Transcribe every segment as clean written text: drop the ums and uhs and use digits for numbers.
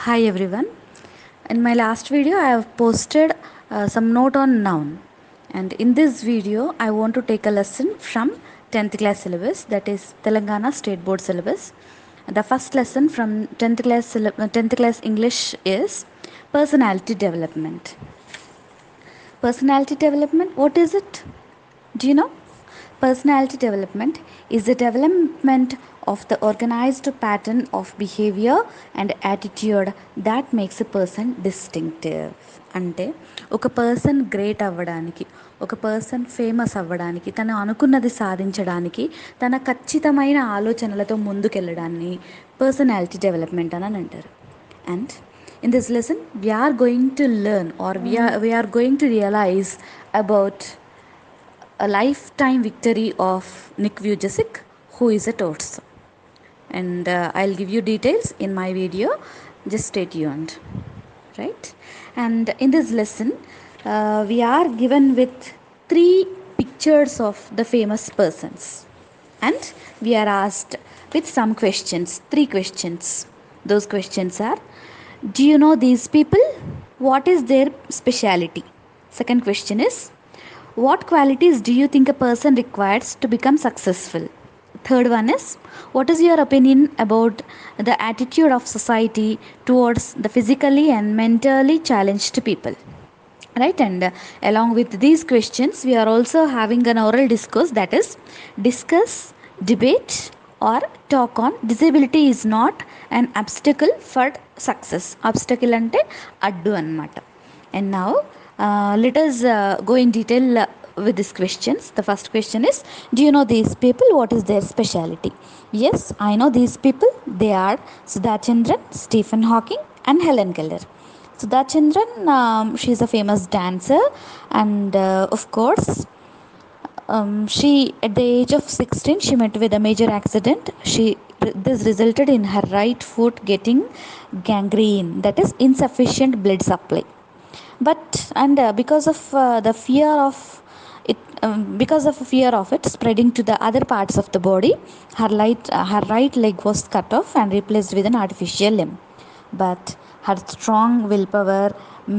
Hi everyone. In my last video I have posted some note on noun, and in this video I want to take a lesson from 10th class syllabus, that is Telangana State Board syllabus. The first lesson from 10th class English is personality development. Personality development, what is it? Do you know? Personality development is the development of the organized pattern of behavior and attitude that makes a person distinctive. అంటే ఒక person great అవ్వడానికి, ఒక person famous అవ్వడానికి, తను అనుకున్నది సాధించడానికి, తన ఖచ్చితమైన ఆలోచనలతో ముందుకెళ్ళడాన్ని పర్సనాలిటీ డెవలప్మెంట్ అని అంటారు. And in this lesson we are going to learn, or we are going to realize about a lifetime victory of Nick Vujicic, who is a torso. And I'll give you details in my video. Just stay tuned, right? And in this lesson, we are given with 3 pictures of the famous persons, and we are asked with some questions, 3 questions. Those questions are: do you know these people? What is their speciality? Second question is: what qualities do you think a person requires to become successful? Third one is: what is your opinion about the attitude of society towards the physically and mentally challenged people? Right? And along with these questions we are also having an oral discourse, that is discuss, debate, or talk on disability is not an obstacle for success. Obstacle ante addu annamata. And now let us go in detail with these questions. The first question is: do you know these people? What is their speciality? Yes, I know these people. They are Sudha Chandran, Stephen Hawking, and Helen Keller. Sudha Chandran, she is a famous dancer, and of course, she at the age of 16 she met with a major accident. This resulted in her right foot getting gangrene, that is insufficient blood supply. But and because of fear of it spreading to the other parts of the body, her right leg was cut off and replaced with an artificial limb. But her strong willpower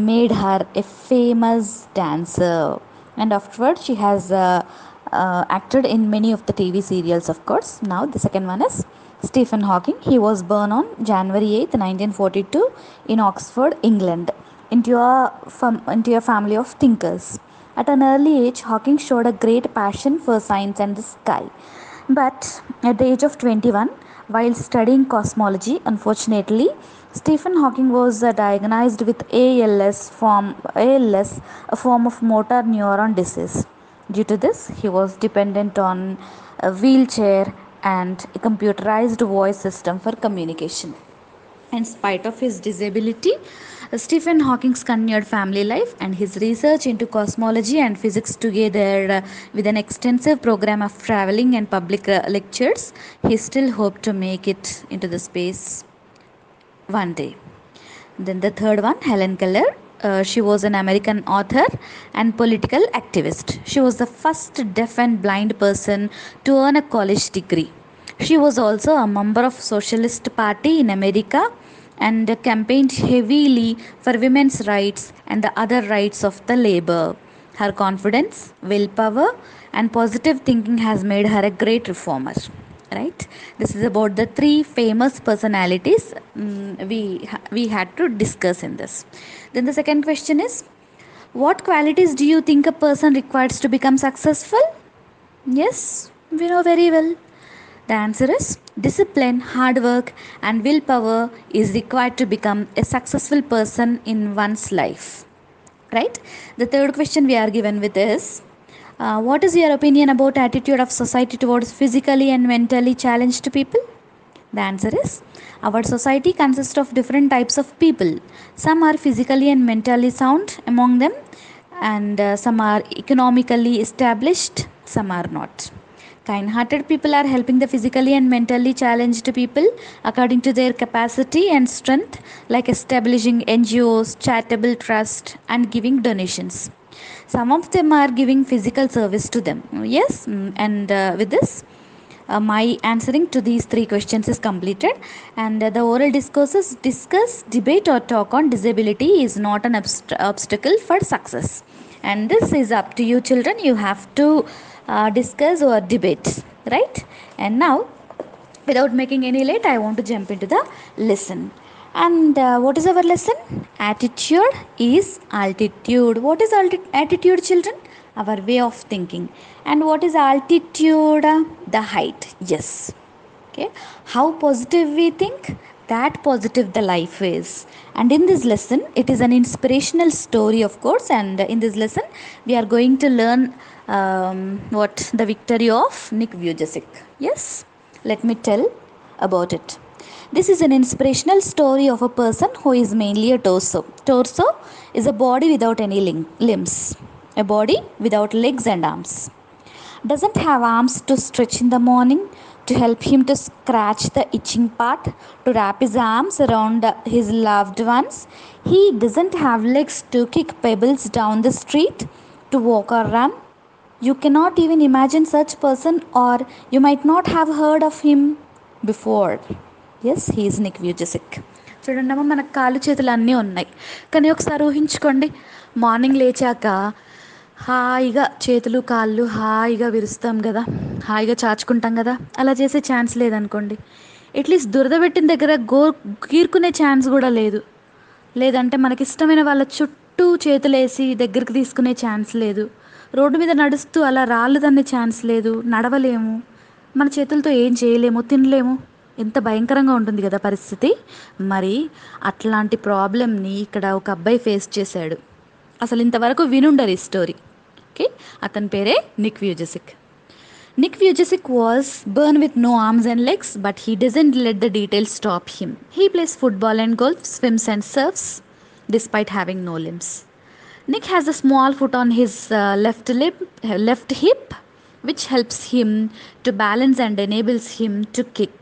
made her a famous dancer, and afterwards she has acted in many of the TV serials, of course. Now the second one is Stephen Hawking. He was born on January 8th, 1942 in Oxford, England, into a family of thinkers. At an early age, Hawking showed a great passion for science and the sky. But at the age of 21, while studying cosmology, unfortunately, Stephen Hawking was diagnosed with ALS, a form of motor neuron disease. Due to this, he was dependent on a wheelchair and a computerized voice system for communication. In spite of his disability, Stephen Hawking's continued family life and his research into cosmology and physics, together with an extensive program of traveling and public lectures, he still hoped to make it into the space one day. Then the third one, Helen Keller. She was an American author and political activist. She was the first deaf and blind person to earn a college degree. She was also a member of Socialist Party in America and campaigned heavily for women's rights and the other rights of the labor. Her confidence, willpower, and positive thinking has made her a great reformer. Right? This is about the 3 famous personalities we had to discuss in this. Then the second question is: what qualities do you think a person requires to become successful? Yes, we know very well. The answer is discipline, hard work, and willpower is required to become a successful person in one's life. Right? The third question we are given with is: what is your opinion about attitude of society towards physically and mentally challenged people? The answer is: our society consists of different types of people. Some are physically and mentally sound among them, and some are economically established, some are not. Kind-hearted people are helping the physically and mentally challenged people according to their capacity and strength, like establishing NGOs, charitable trust, and giving donations. Some of them are giving physical service to them. Yes, and with this, my answering to these three questions is completed, and the oral discourses discuss, debate, or talk on disability is not an obstacle for success. And this is up to you, children. You have to discuss or debate, right? And now, without making any late, I want to jump into the lesson. And what is our lesson? Attitude is altitude. What is attitude, children? Our way of thinking. And what is altitude? The height. Yes. Okay. How positive we think, that positive the life is. And in this lesson, it is an inspirational story, of course. And in this lesson, we are going to learn what the victory of Nick Vujicic. Yes. Let me tell about it. This is an inspirational story of a person who is mainly a torso. Torso is a body without any limbs, a body without legs and arms. Doesn't have arms to stretch in the morning, to help him to scratch the itching part, to wrap his arms around his loved ones. He doesn't have legs to kick pebbles down the street, to walk or run. You cannot even imagine such person, or you might not have heard of him before. Yes, he is Nick Vujicic. చూడండి అమ్మ, మనకు కాళ్ళు చేతులు అన్నీ ఉన్నాయి, కానీ ఒకసారి ఊహించుకోండి, మార్నింగ్ లేచాక హాయిగా చేతులు కాళ్ళు హాయిగా విరుస్తాం కదా, హాయిగా చాచుకుంటాం కదా. అలా చేసే ఛాన్స్ లేదనుకోండి, అట్లీస్ట్ దురద పెట్టిన దగ్గర గీరుకునే ఛాన్స్ కూడా లేదు. లేదంటే మనకిష్టమైన వాళ్ళ చుట్టూ చేతులేసి దగ్గరికి తీసుకునే ఛాన్స్ లేదు. రోడ్డు మీద నడుస్తూ అలా రాళ్ళు తన్నే ఛాన్స్ లేదు. నడవలేము, మన చేతులతో ఏం చేయలేము, తినలేము. ఎంత భయంకరంగా ఉంటుంది కదా పరిస్థితి. మరి అట్లాంటి ప్రాబ్లమ్ని ఇక్కడ ఒక అబ్బాయి ఫేస్ చేశాడు. అసలు ఇంతవరకు వినుండరు ఈ స్టోరీ. ఓకే, అతని పేరే Nick వ్యూజసిక్. Nick Vujicic was born with no arms and legs, but he doesn't let the details stop him. He plays football and golf, swims and surfs, despite having no limbs. Nick has a small foot on his left hip, which helps him to balance and enables him to kick.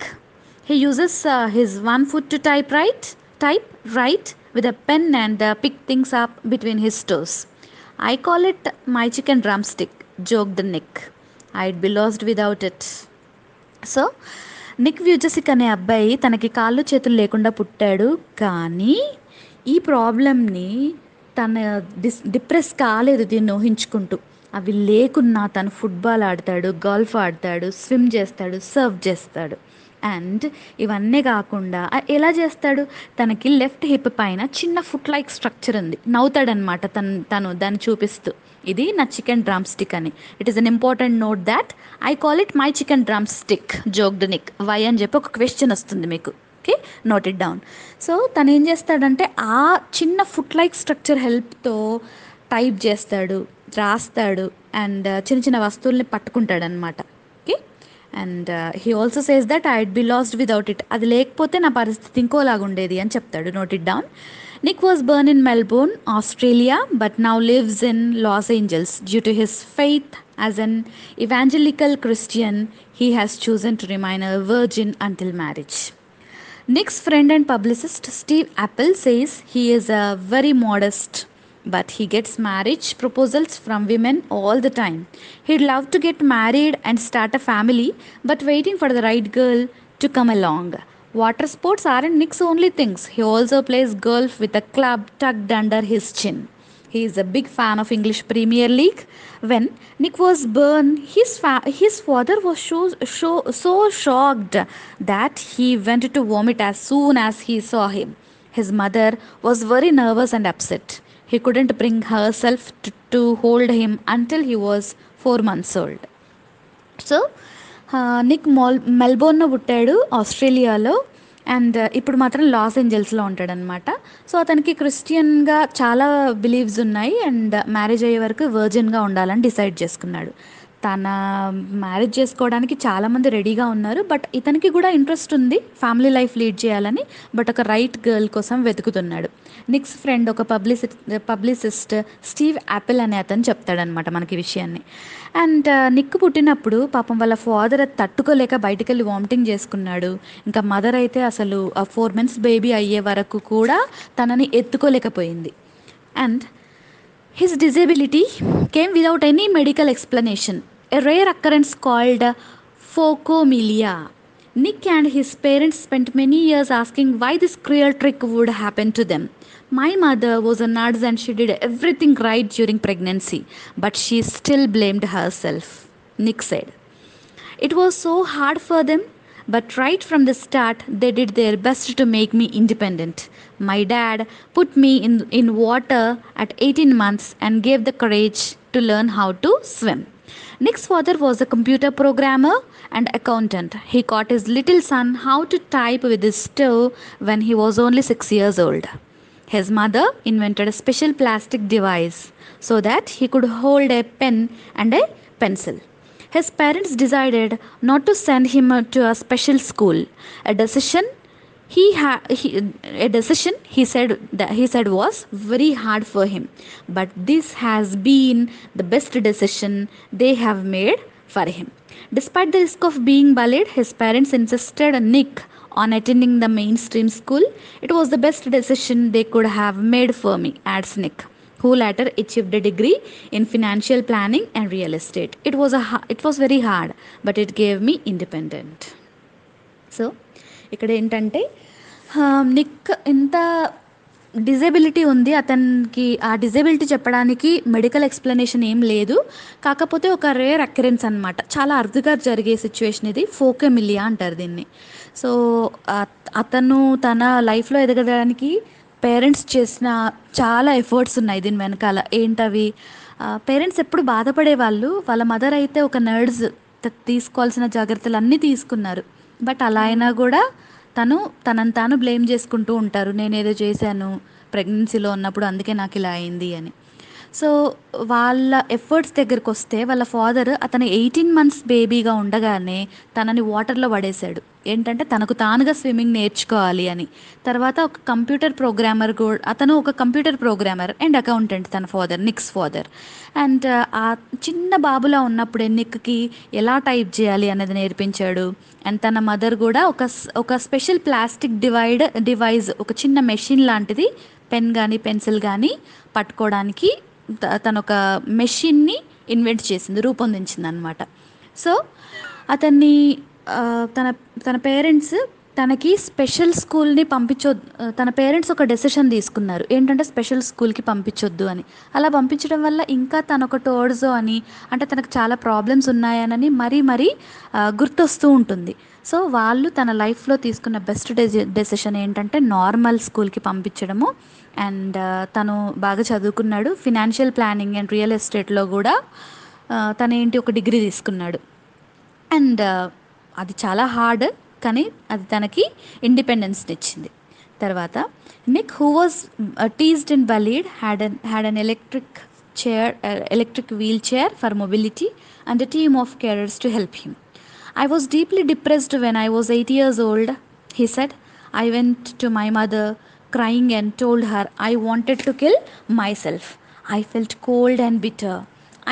He uses his one foot to type right with a pen and pick things up between his toes. I call it my chicken drumstick, joked Nick. I'd be lost without it. So Nick Vujicic అనే అబ్బాయి తనకి కాళ్ళు చేతులు లేకుండా పుట్టాడు, కానీ ఈ ప్రాబ్లమ్ని తన డిప్రెస్ కాలేదు దీన్ని ఊహించుకుంటూ. అవి లేకున్నా తను ఫుట్బాల్ ఆడతాడు, గోల్ఫ్ ఆడతాడు, స్విమ్ చేస్తాడు, సర్వ్ చేస్తాడు. అండ్ ఇవన్నీ కాకుండా ఎలా చేస్తాడు, తనకి లెఫ్ట్ హిప్ పైన చిన్న ఫుట్ లైక్ స్ట్రక్చర్ ఉంది. నవ్వుతాడనమాట తను దాన్ని చూపిస్తూ, ఇది నా చికెన్ డ్రమ్ స్టిక్ అని. It is an important note that I call it my chicken drumstick, joked Nick. Why అని చెప్పి ఒక క్వశ్చన్ వస్తుంది మీకు. Okay, note it down. So తను ఏం చేస్తాడంటే ఆ చిన్న ఫుట్ లైక్ స్ట్రక్చర్ హెల్ప్తో టైప్ చేస్తాడు, రాస్తాడు, అండ్ చిన్న చిన్న వస్తువుల్ని పట్టుకుంటాడనమాట. Okay, and he also says that I'd be lost without it. అది లేకపోతే నా పరిస్థితి ఇంకోలాగా ఉండేది అని చెప్తాడు. Note it down. Nick was born in Melbourne, Australia, but now lives in Los Angeles. Due to his faith as an evangelical Christian, he has chosen to remain a virgin until marriage. Nick's friend and publicist Steve Apple says he is very modest, but he gets marriage proposals from women all the time. He'd love to get married and start a family, but waiting for the right girl to come along. Water sports aren't Nick's only things. He also plays golf with a club tucked under his chin. He is a big fan of English Premier League. When Nick was born, his father was so shocked that he went to vomit as soon as he saw him. His mother was very nervous and upset. He couldn't bring herself to hold him until he was 4 months old. So Nick మెల్బోర్న్లో పుట్టాడు, ఆస్ట్రేలియాలో. And ఇప్పుడు మాత్రం loss ఏంజల్స్లో ఉంటాడనమాట. So అతనికి క్రిస్టియన్గా చాలా believes ఉన్నాయి, and marriage అయ్యే వరకు వర్జిన్గా ఉండాలని డిసైడ్ చేసుకున్నాడు. తన మ్యారేజ్ చేసుకోవడానికి చాలామంది రెడీగా ఉన్నారు, బట్ ఇతనికి కూడా ఇంట్రెస్ట్ ఉంది ఫ్యామిలీ లైఫ్ లీడ్ చేయాలని. బట్ ఒక రైట్ గర్ల్ కోసం వెతుకుతున్నాడు. నిక్స్ ఫ్రెండ్ ఒక పబ్లిసిస్ట్ స్టీవ్ యాపిల్ అనే అతను చెప్తాడనమాట మనకి విషయాన్ని. అండ్ నిక్ పుట్టినప్పుడు పాపం వాళ్ళ ఫాదర్ అది తట్టుకోలేక బయటికి వెళ్ళి వామిటింగ్ చేసుకున్నాడు. ఇంకా మదర్ అయితే అసలు ఆ 4 months బేబీ అయ్యే వరకు కూడా తనని ఎత్తుకోలేకపోయింది. And his disability came without any medical explanation. A rare occurrence called Phocomelia. Nick and his parents spent many years asking why this cruel trick would happen to them. My mother was a nurse and she did everything right during pregnancy, but she still blamed herself, Nick said. It was so hard for them, but right from the start, they did their best to make me independent. My dad put me in water at 18 months and gave the courage to learn how to swim. Nick's father was a computer programmer and accountant. He taught his little son how to type with his toe when he was only 6 years old. His mother invented a special plastic device so that he could hold a pen and a pencil. His parents decided not to send him to a special school. A decision he said was very hard for him. But this has been the best decision they have made for him. Despite the risk of being bullied, his parents insisted on Nick on attending the mainstream school. It was the best decision they could have made for me, adds Nick, who later achieved a degree in financial planning and real estate. It was very hard, but it gave me independent. So ఇక్కడ ఏంటంటే Nick ఇంత disability ఉంది అతనికి. ఆ disability చెప్పడానికి medical explanation ఏం లేదు, కాకపోతే ఒక రేర్ అక్యురెన్స్ అనమాట. చాలా అరుదుగా జరిగే సిచ్యువేషన్ ఇది. ఫోకోమిలియా అంటారు దీన్ని. సో అతను తన లైఫ్లో ఎదగడానికి పేరెంట్స్ చేసిన చాలా ఎఫర్ట్స్ ఉన్నాయి దీని వెనకాల. ఏంటవి? పేరెంట్స్ ఎప్పుడు బాధపడేవాళ్ళు. వాళ్ళ మదర్ అయితే ఒక నర్స్, తీసుకోవాల్సిన జాగ్రత్తలు అన్నీ తీసుకున్నారు. బట్ అలా అయినా కూడా తనని తాను బ్లేమ్ చేసుకుంటూ ఉంటారు. నేనేదో చేశాను ప్రెగ్నెన్సీలో ఉన్నప్పుడు, అందుకే నాకు ఇలా అయింది అని. సో వాళ్ళ ఎఫర్ట్స్ దగ్గరికి వస్తే వాళ్ళ ఫాదర్ అతను 18 months బేబీగా ఉండగానే తనని వాటర్లో పడేశాడు. ఏంటంటే తనకు తానుగా స్విమ్మింగ్ నేర్చుకోవాలి అని. తర్వాత ఒక కంప్యూటర్ ప్రోగ్రామర్ కూడా, అతను ఒక కంప్యూటర్ ప్రోగ్రామర్ అండ్ అకౌంటెంట్ తన ఫాదర్, నిక్స్ ఫాదర్. అండ్ ఆ చిన్న బాబులా ఉన్నప్పుడే నిక్కి ఎలా టైప్ చేయాలి అనేది నేర్పించాడు. అండ్ తన మదర్ కూడా ఒక స్పెషల్ ప్లాస్టిక్ డివైస్, ఒక చిన్న మెషిన్ లాంటిది, పెన్ కానీ పెన్సిల్ కానీ పట్టుకోవడానికి తను ఒక మెషిన్ని ఇన్వెంట్ చేసింది, రూపొందించింది అనమాట. సో అతన్ని తన పేరెంట్స్ తనకి స్పెషల్ స్కూల్ని తన పేరెంట్స్ ఒక డెసిషన్ తీసుకున్నారు. ఏంటంటే స్పెషల్ స్కూల్కి పంపించొద్దు అని. అలా పంపించడం వల్ల ఇంకా తనొక టోర్జో అని, అంటే తనకు చాలా ప్రాబ్లమ్స్ ఉన్నాయనని మరీ గుర్తొస్తూ ఉంటుంది. సో వాళ్ళు తన లైఫ్లో తీసుకున్న బెస్ట్ డెసిషన్ ఏంటంటే నార్మల్ స్కూల్కి పంపించడము. అండ్ తను బాగా చదువుకున్నాడు. ఫినాన్షియల్ ప్లానింగ్ అండ్ రియల్ ఎస్టేట్లో కూడా తనేంటి ఒక డిగ్రీ తీసుకున్నాడు. అండ్ అది చాలా హార్డ్, కానీ అది తనకి ఇండిపెండెన్స్ని ఇచ్చింది. తర్వాత Nick, who was teased and bullied, had an electric wheelchair for mobility and a team of carers to help him. I was deeply depressed when I was 8 years old, he said. I went to my mother crying and told her I wanted to kill myself. I felt cold and bitter.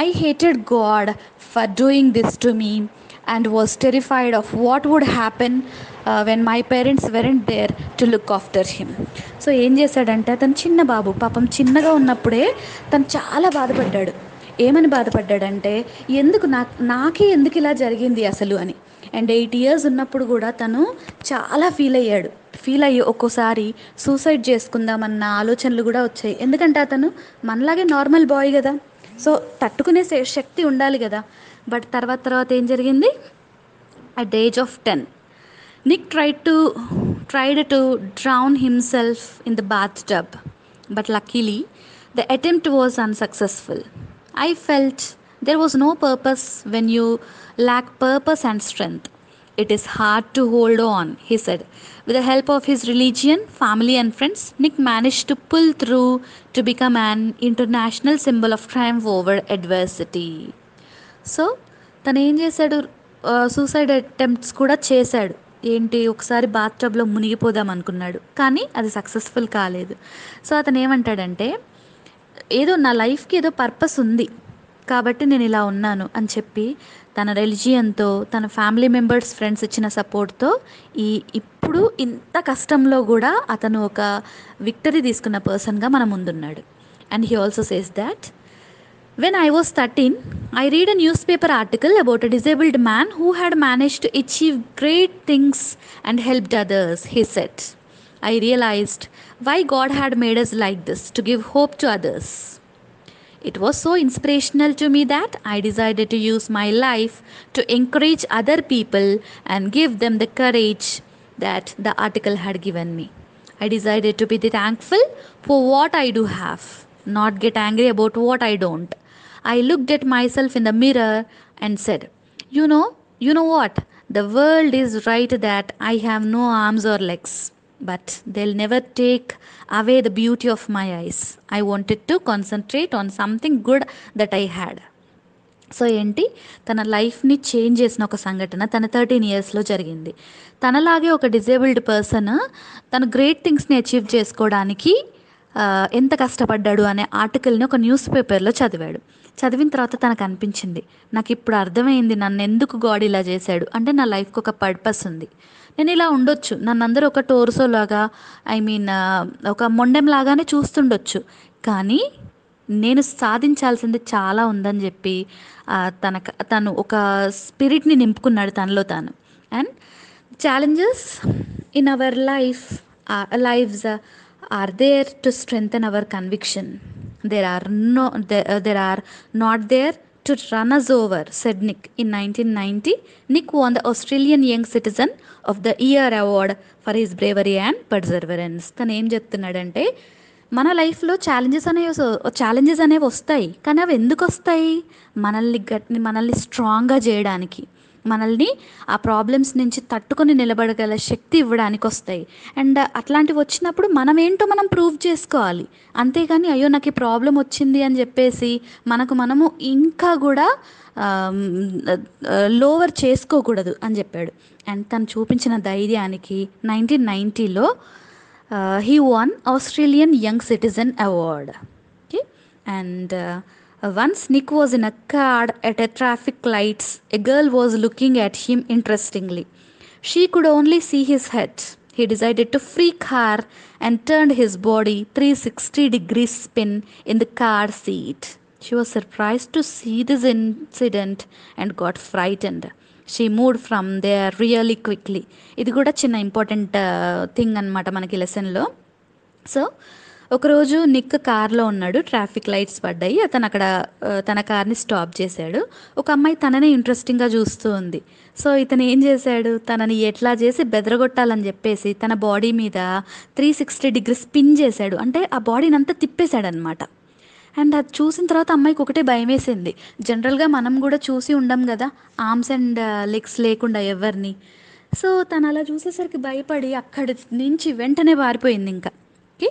I hated God for doing this to me and was terrified of what would happen when my parents weren't there to look after him. So ఏం చేశాడంటే, తను చిన్న బాబు, పాపం చిన్నగా ఉన్నప్పుడే తను చాలా బాధపడ్డాడు. ఏమని బాధపడ్డాడంటే, నాకే ఎందుకు ఇలా జరిగింది అసలు అని. అండ్ 8 years ఉన్నప్పుడు కూడా తను చాలా ఫీల్ అయ్యి ఒక్కోసారి సూసైడ్ చేసుకుందామన్న ఆలోచనలు కూడా వచ్చాయి. ఎందుకంటే అతను మనలాగే నార్మల్ బాయ్ కదా, సో తట్టుకునే శక్తి ఉండాలి కదా. బట్ తర్వాత ఏం జరిగింది? At the age of 10, Nick tried to drown himself in the bathtub, but luckily the attempt was unsuccessful. I felt there was no purpose when you lack purpose and strength. It is hard to hold on, he said. With the help of his religion, family and friends, Nick managed to pull through to become an international symbol of triumph over adversity. So తను ఏం చేశాడు, suicide attempts కూడా చేశాడు. ఏంటి, ఒకసారి బాత్టబ్లో మునిగిపోదాం అనుకున్నాడు, కానీ అది సక్సెస్ఫుల్ కాలేదు. సో అతను ఏమంటాడంటే, ఏదో నా లైఫ్కి ఏదో పర్పస్ ఉంది కాబట్టి నేను ఇలా ఉన్నాను అని చెప్పి తన రిలిజియన్తో, తన ఫ్యామిలీ మెంబర్స్, ఫ్రెండ్స్ ఇచ్చిన సపోర్ట్తో ఇప్పుడు ఇంత కష్టంలో కూడా అతను ఒక విక్టరీ తీసుకున్న పర్సన్గా మన ముందున్నాడు. And he also says that When I was 13, I read a newspaper article about a disabled man who had managed to achieve great things and helped others, he said. I realized why God had made us like this, to give hope to others. It was so inspirational to me that I decided to use my life to encourage other people and give them the courage that the article had given me. I decided to be thankful for what I do have, not get angry about what I don't. I looked at myself in the mirror and said, you know what? The world is right that I have no arms or legs, but they'll never take away the beauty of my eyes. I wanted to concentrate on something good that I had. So ఏంటి, తన లైఫ్ని change చేసిన ఒక సంఘటన తన 13 ఇయర్స్లో జరిగింది. తనలాగే ఒక డిజేబుల్డ్ పర్సన్ తను గ్రేట్ థింగ్స్ని అచీవ్ చేసుకోవడానికి ఎంత కష్టపడ్డాడు అనే ఆర్టికల్ని ఒక న్యూస్ పేపర్లో చదివాడు. చదివిన తర్వాత తనకు అనిపించింది, నాకు ఇప్పుడు అర్థమైంది నన్ను ఎందుకు గాడ్ ఇలా చేశాడు. అంటే నా లైఫ్కి ఒక పర్పస్ ఉంది, నేను ఇలా ఉండొచ్చు, నన్ను అందరూ ఒక టోర్సో లాగా, ఒక మొండెం లాగానే చూస్తుండొచ్చు, కానీ నేను సాధించాల్సింది చాలా ఉందని చెప్పి తను ఒక స్పిరిట్ని నింపుకున్నాడు తనలో తాను. And challenges in our lives are there to strengthen our conviction. There are not there to run us over, said Nick. In 1990, Nick won the Australian Young Citizen of the Year award for his bravery and perseverance. తను ఏం చెప్తున్నాడంటే, మన లైఫ్లో challenges అనేవి వస్తాయి, కానీ అవి ఎందుకు వస్తాయి? మనల్ని స్ట్రాంగ్గా చేయడానికి, మనల్ని ఆ ప్రాబ్లమ్స్ నుంచి తట్టుకొని నిలబడగల శక్తి ఇవ్వడానికి వస్తాయి. అండ్ అట్లాంటివి వచ్చినప్పుడు మనం ఏంటో మనం ప్రూవ్ చేసుకోవాలి, అంతేగాని అయ్యో నాకు ఈ ప్రాబ్లం వచ్చింది అని చెప్పేసి మనము ఇంకా కూడా లోవర్ చేసుకోకూడదు అని చెప్పాడు. అండ్ తను చూపించిన ధైర్యానికి 1990లో he won Australian Young Citizen Award. Okay? And once Nick was in a car at a traffic lights, a girl was looking at him interestingly. She could only see his head. He decided to freak her and turned his body 360 degrees spin in the car seat. She was surprised to see this incident and got frightened. She moved from there really quickly. ఇది కూడా చిన్న important thing అనమాట మనకి లెసన్లో. So ఒకరోజు Nick కార్లో ఉన్నాడు, traffic lights పడ్డాయి, అతను అక్కడ తన కార్ని స్టాప్ చేశాడు. ఒక అమ్మాయి తననే ఇంట్రెస్టింగ్గా చూస్తూ ఉంది. సో ఇతను ఏం చేశాడు, తనని ఎట్లా చేసి బెదరగొట్టాలని చెప్పేసి తన బాడీ మీద 360 డిగ్రీస్ స్పిన్ చేశాడు, అంటే ఆ బాడీని అంతా తిప్పేశాడు అనమాట. అండ్ అది చూసిన తర్వాత అమ్మాయికి ఒకటే భయం వేసింది. జనరల్గా మనం కూడా చూసి ఉండం కదా ఆర్మ్స్ అండ్ లెగ్స్ లేకుండా ఎవరిని. సో తను అలా చూసేసరికి భయపడి అక్కడి నుంచి వెంటనే పారిపోయింది ఇంకా. Okay.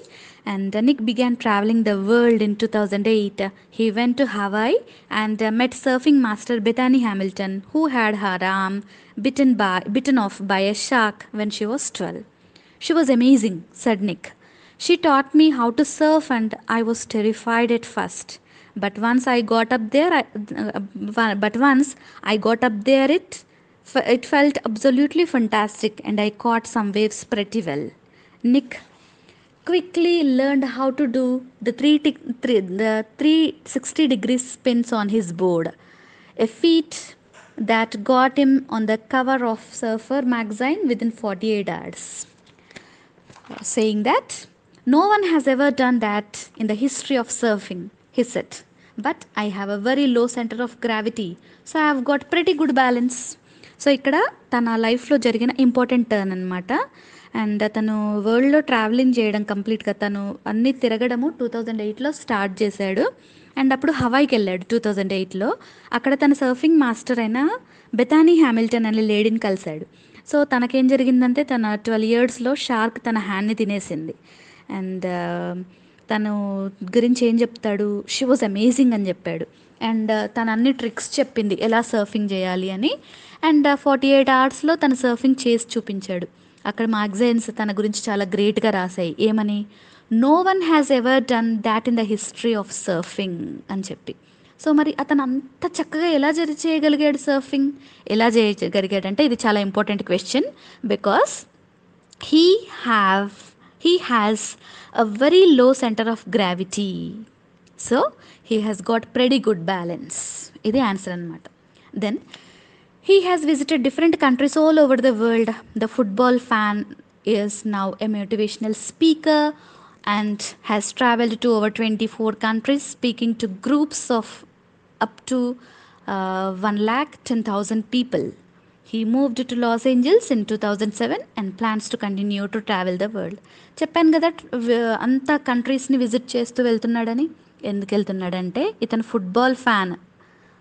And Nick began travelling the world in 2008. He went to Hawaii and met surfing master Bethany Hamilton, who had her arm bitten off by a shark when she was 12. She was amazing, said Nick. She taught me how to surf and I was terrified at first. But once I got up there, it felt absolutely fantastic and I caught some waves pretty well. Nick quickly learned how to do the 360 degree spins on his board, a feat that got him on the cover of Surfer magazine within 48 hours. Saying that, no one has ever done that in the history of surfing, he said. But I have a very low center of gravity, so I have got pretty good balance. So ఇక్కడ తన లైఫ్లో జరిగిన important turn అనమాట. And తను వరల్డ్లో travelling చేయడం కంప్లీట్గా తను అన్నీ తిరగడము 2008లో స్టార్ట్ చేశాడు. అండ్ అప్పుడు హవాయికి వెళ్ళాడు 2008లో. అక్కడ తన సర్ఫింగ్ మాస్టర్ అయిన బెథానీ హ్యామిల్టన్ అనే లేడీని కలిశాడు. సో తనకేం జరిగిందంటే, తన 12 ఇయర్స్లో షార్క్ తన హ్యాండ్ని తినేసింది. అండ్ తను గురించి ఏం చెప్తాడు, షీ వాజ్ అమేజింగ్ అని చెప్పాడు. అండ్ తను అన్ని ట్రిక్స్ చెప్పింది ఎలా సర్ఫింగ్ చేయాలి అని. అండ్ 48 అవర్స్లో తను సర్ఫింగ్ చేసి చూపించాడు. అక్కడ మ్యాగజైన్స్ తన గురించి చాలా గ్రేట్గా రాశాయి, ఏమని, no one has ever done that in the history of surfing అని చెప్పి. సో మరి అతను అంత చక్కగా ఎలా చేయగలిగాడు సర్ఫింగ్? ఎలా చేయగలిగాడంటే ఇది చాలా important question. Because he has a very low center of gravity. So he has got pretty good balance. ఇది ఆన్సర్ అనమాట. Then he has visited different countries all over the world. The football fan is now a motivational speaker and has traveled to over 24 countries, speaking to groups of up to 110,000 people. He moved to Los Angeles in 2007 and plans to continue to travel the world. చెప్పాను కదా అంతా కంట్రీస్ని visit చేస్తూ వెళ్తున్నాడని. ఎందుకు వెళ్తున్నాడంటే ఇతను football fan.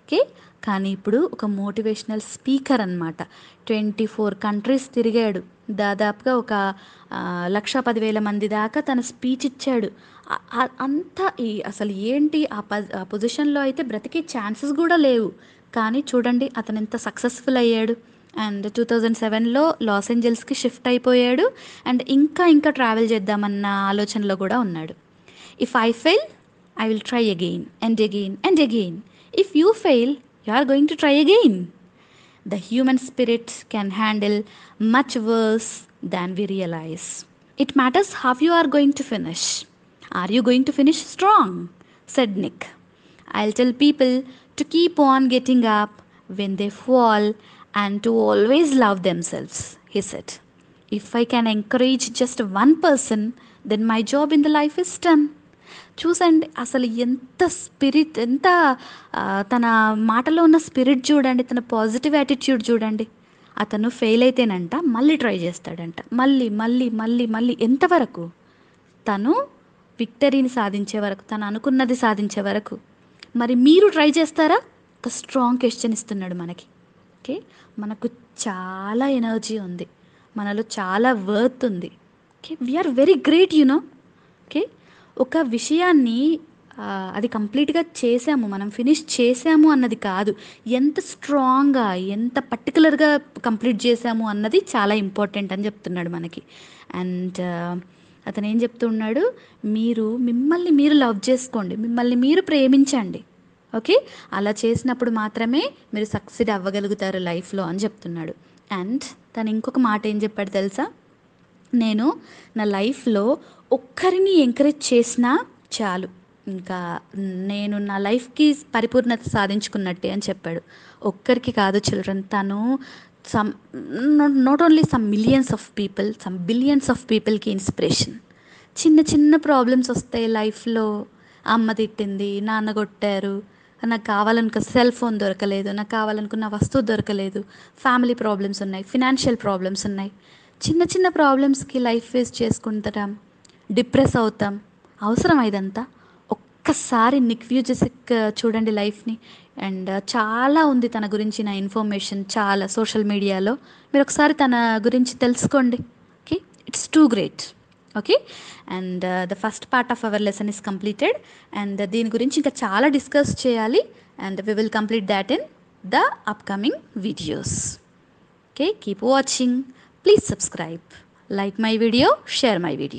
Okay, కానీ ఇప్పుడు ఒక motivational speaker అనమాట. 24 కంట్రీస్ తిరిగాడు. దాదాపుగా ఒక 1,10,000 మంది దాకా తన స్పీచ్ ఇచ్చాడు. అంతా అసలు ఏంటి ఆ పొజిషన్లో అయితే బ్రతికే ఛాన్సెస్ కూడా లేవు. కానీ చూడండి అతను ఎంత సక్సెస్ఫుల్ అయ్యాడు. అండ్ 2007లో లాస్ ఏంజల్స్కి షిఫ్ట్ అయిపోయాడు. అండ్ ఇంకా ట్రావెల్ చేద్దామన్న ఆలోచనలో కూడా ఉన్నాడు. If I fail I will try again and again and again. If you fail, you are going to try again. The human spirit can handle much worse than we realize. It matters how you are going to finish. Are you going to finish strong? Said Nick. I'll tell people to keep on getting up when they fall and to always love themselves, he said. If I can encourage just one person, then my job in the life is done. చూసండి అసలు ఎంత spirit, ఎంత తన మాటలో ఉన్న spirit చూడండి, తన positive attitude చూడండి. అతను ఫెయిల్ అయితేనంట మళ్ళీ ట్రై చేస్తాడంట, మళ్ళీ మళ్ళీ మళ్ళీ మళ్ళీ ఎంతవరకు? తను విక్టరీని సాధించే వరకు, తను అనుకున్నది సాధించే వరకు. మరి మీరు ట్రై చేస్తారా? ఒక స్ట్రాంగ్ క్వశ్చన్ ఇస్తున్నాడు మనకి. ఓకే, మనకు చాలా ఎనర్జీ ఉంది, మనలో చాలా వర్త్ ఉంది. Okay, we're very great you know. Okay, ఒక విషయాన్ని అది కంప్లీట్గా చేసాము, మనం ఫినిష్ చేసాము అన్నది కాదు, ఎంత స్ట్రాంగ్గా ఎంత పర్టికులర్గా కంప్లీట్ చేసాము అన్నది చాలా ఇంపార్టెంట్ అని చెప్తున్నాడు మనకి. అండ్ అతను ఏం చెప్తున్నాడు, మిమ్మల్ని మీరు లవ్ చేసుకోండి, మిమ్మల్ని మీరు ప్రేమించండి. ఓకే, అలా చేసినప్పుడు మాత్రమే మీరు సక్సీడ్ అవ్వగలుగుతారు లైఫ్లో అని చెప్తున్నాడు. అండ్ తను ఇంకొక మాట ఏం చెప్పాడు తెలుసా, నేను నా లైఫ్లో ఒక్కరిని ఎంకరేజ్ చేసినా చాలు, ఇంకా నేను నా లైఫ్కి పరిపూర్ణత సాధించుకున్నట్టే అని చెప్పాడు. ఒక్కరికి కాదు చిల్డ్రన్, తను not only some millions of people, some billions of పీపుల్కి ఇన్స్పిరేషన్. చిన్న చిన్న ప్రాబ్లమ్స్ వస్తాయి లైఫ్లో. అమ్మ తిట్టింది, నాన్న కొట్టారు, నాకు కావాలనుకున్న సెల్ ఫోన్ దొరకలేదు, నాకు కావాలనుకున్న వస్తువు దొరకలేదు, ఫ్యామిలీ ప్రాబ్లమ్స్ ఉన్నాయి, ఫినాన్షియల్ ప్రాబ్లమ్స్ ఉన్నాయి. చిన్న చిన్న ప్రాబ్లమ్స్కి లైఫ్ ఫేస్ చేసుకుంటాం, డిప్రెస్ అవుతాం. అవసరం ఇదంతా? ఒక్కసారి నిక్ వ్యూజెసిక్ చూడండి లైఫ్ని. అండ్ చాలా ఉంది తన గురించి నా ఇన్ఫర్మేషన్ చాలా సోషల్ మీడియాలో, మీరు ఒకసారి తన గురించి తెలుసుకోండి. Okay, it's too great. Okay, and the first part of our lesson is completed. And దీని గురించి ఇంకా చాలా డిస్కస్ చేయాలి. And we will complete that in the upcoming videos. Okay, keep watching. Please subscribe, like my video, share my video.